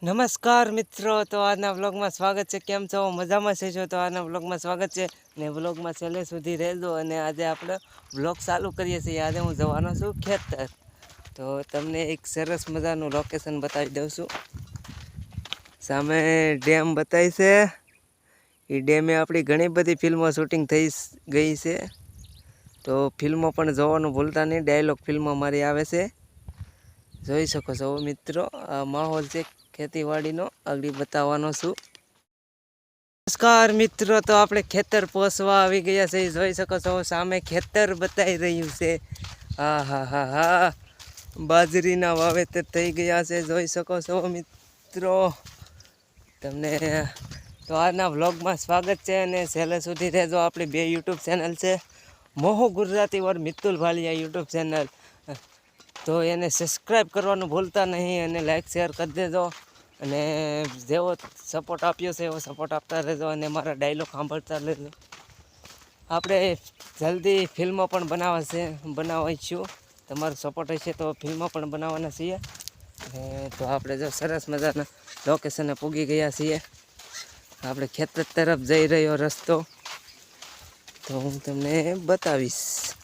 નમસ્કાર મિત્રો, તો આજના વ્લોગમાં સ્વાગત છે. કેમ છો? મજામાં છો? તો આજના વ્લોગમાં સ્વાગત છે ને વ્લોગમાં છેલ્લે સુધી રહેજો. અને આજે આપણે વ્લોગ ચાલુ કરીએ છીએ. આજે હું જવાનો છું ખેતર, તો તમને એક સરસ મજાનું લોકેશન બતાવી દઉં છું. સામે ડેમ બતાવી છે. એ ડેમે આપણી ઘણી બધી ફિલ્મો શૂટિંગ થઈ ગઈ છે, તો ફિલ્મો પણ જોવાનું ભૂલતા નહીં. ડાયલોગ ફિલ્મો મારી આવે છે, જોઈ શકો છો મિત્રો. આ માહોલ છે ખેતીવાડીનો, આગળ બતાવવાનો છું. નમસ્કાર મિત્રો, તો આપણે ખેતર પોસવા આવી ગયા છે. જોઈ શકો છો સામે ખેતર બતાવી રહ્યું છે. હા હા હા હા, બાજરીના વાવેતર થઈ ગયા છે, જોઈ શકો છો મિત્રો. તમને તો આજના વ્લોગમાં સ્વાગત છે અને છેલ્લે સુધી રહેજો. આપણી બે યુટ્યુબ ચેનલ છે, મોહો ગુજરાતી ઓર મિતુલ ભાલિયા યુટ્યુબ ચેનલ, તો એને સબસ્ક્રાઈબ કરવાનું ભૂલતા નહીં અને લાઈક શેર કરી દેજો. અને જેવો સપોર્ટ આપ્યો છે એવો સપોર્ટ આપતા રહેજો અને મારા ડાયલોગ સાંભળતા રહેજો. આપણે જલ્દી ફિલ્મો પણ બનાવીશું. તમારો સપોર્ટ હશે તો ફિલ્મો પણ બનાવવાના છીએ. તો આપણે જો સરસ મજાના લોકેશને પૂગી ગયા છીએ. આપણે ખેતર તરફ જઈ રહ્યો રસ્તો, તો હું તમને બતાવીશ.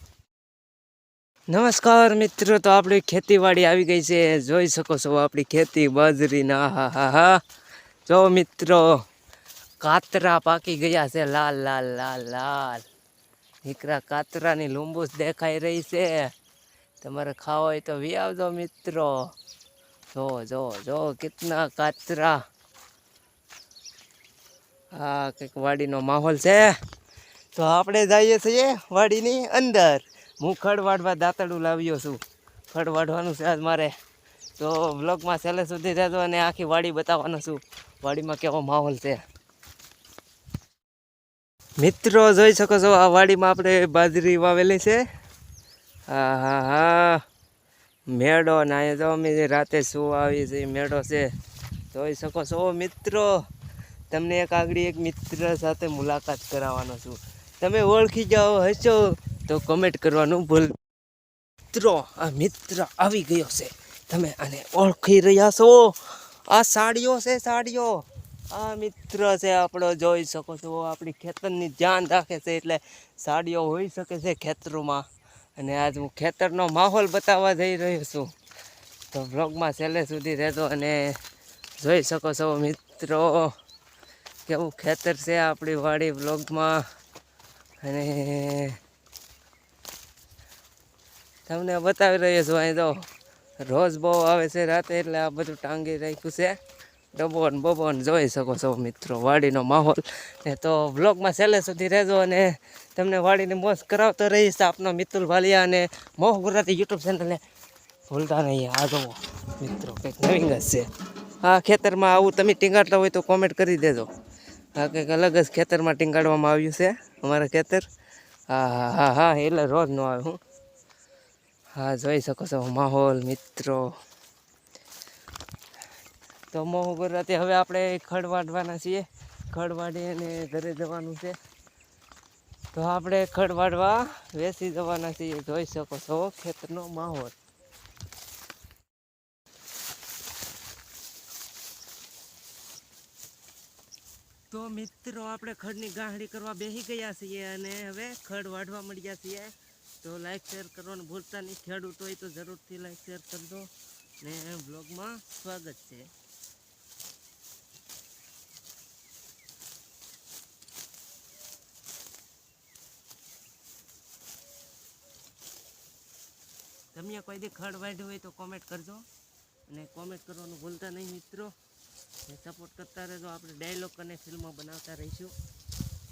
નમસ્કાર મિત્રો, તો આપણી ખેતીવાડી આવી ગઈ છે. જોઈ શકો છો આપણી ખેતી બાજરીના. હા હા હા, જો મિત્રો કાતરા પાકી ગયા છે, લાલ લાલ લાલ લાલ. નીકળા કાતરાની લૂંબુસ દેખાઈ રહી છે. તમારે ખાવા હોય તો વી આવજો મિત્રો. જો જો જો કિતના કાતરા. હા, કંઈક વાડીનો માહોલ છે. તો આપણે જઈએ છીએ વાડીની અંદર. હું ખડ વાઢવા દાંતરડું લાવ્યો છું. ખડ વાઢવાનું છે આજ મારે, તો વ્લોગમાં છેલ્લે સુધી રહેજો અને આખી વાડી બતાવવાનો છું. વાડીમાં કેવો માહોલ છે મિત્રો, જોઈ શકો છો. આ વાડીમાં આપણે બાજરી વાવેલી છે. હા હા હા, મેળો ને અહીંયા જો અમે રાતે શું આવી છે મેળો છે, જોઈ શકો છો મિત્રો. તમને આગળ એક મિત્ર સાથે મુલાકાત કરાવવાનો છું. તમે ઓળખી જાઓ હશો તો કમેન્ટ કરવાનું ભૂલ. મિત્રો, આ મિત્ર આવી ગયો છે. તમે આને ઓળખી રહ્યા છો? આ સાડીઓ છે, સાડીઓ. આ મિત્ર છે આપણો, જોઈ શકો છો. આપણી ખેતરની ધ્યાન રાખે છે, એટલે સાડીઓ હોઈ શકે છે ખેતરોમાં. અને આજ હું ખેતરનો માહોલ બતાવવા જઈ રહ્યો છું, તો બ્લોગમાં છેલ્લે સુધી રહેજો. અને જોઈ શકો છો મિત્રો કેવું ખેતર છે આપણી વાડી બ્લોગમાં. અને તમને બતાવી રહ્યો છું. અહીં તો રોજ બહુ આવે છે રાતે, એટલે આ બધું ટાંગી રાખ્યું છે. ડબોન બબોન જોઈ શકો છો મિત્રો વાડીનો માહોલ. ને તો બ્લોગમાં છેલ્લે સુધી રહેજો અને તમને વાડીની મોજ કરાવતો રહીશ. આપનો મિતુલ ભાલિયા અને મોહ ગુજરાતી યુટ્યુબ ચેનલને ભૂલતા નહીં. આ જુઓ મિત્રો, કંઈક નવીન જ છે. આ ખેતરમાં આવું તમે ટીંગાડતા હોય તો કોમેન્ટ કરી દેજો. આ કંઈક અલગ જ ખેતરમાં ટીંગાડવામાં આવ્યું છે અમારા ખેતર. હા હા હા હા, એટલે રોજ ન આવે હું. હા, જોઈ શકો છો માહોલ મિત્રો. તો મોહ ગુજરાતી હવે આપણે ખડ વાઢવાના છીએ. ખડ વાઢી અને ઘરે જવાનું છે, તો આપણે ખડ વાઢવા વેસી જવાના છીએ. જોઈ શકો છો ખેતરનો માહોલ. તો મિત્રો, આપણે ખડની ગાંહડી કરવા બેસી ગયા છીએ અને હવે ખડ વાઢવા મળ્યા છીએ. તો લાઈક શેર કરવાનું ભૂલતા નહીં. ખેડૂત હોય તો જરૂરથી લાઈક શેર કરજો. ને બ્લોગમાં સ્વાગત છે. તમે કોઈ દી ખડ વાઢ્યું હોય તો કોમેન્ટ કરજો અને કોમેન્ટ કરવાનું ભૂલતા નહીં મિત્રો. ને સપોર્ટ કરતા રહેજો. આપણે ડાયલોગ અને ફિલ્મો બનાવતા રહીશું.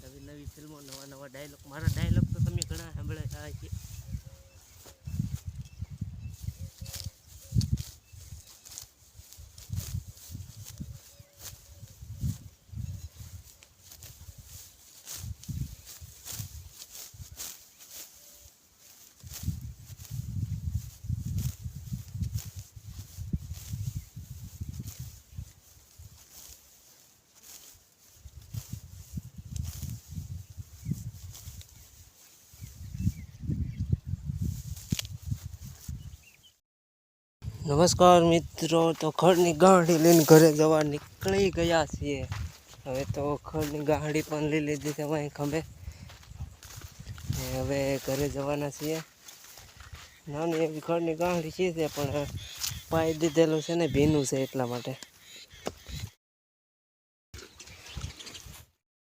નવી નવી ફિલ્મો, નવા નવા ડાયલોગ. મારા ડાયલોગ તો તમે ઘણા સાંભળ્યા છે. નમસ્કાર મિત્રો, તો ખડની ગાડી લઈને ઘરે જવા નીકળી ગયા છીએ. હવે તો ખડની ગાડી પણ લઈ લીધી છે અહીં ખંભે. હવે ઘરે જવાના છીએ. નાની એવી ખડની ગાડી છે પણ પાઈ દીધેલું છે ને ભીનું છે એટલા માટે.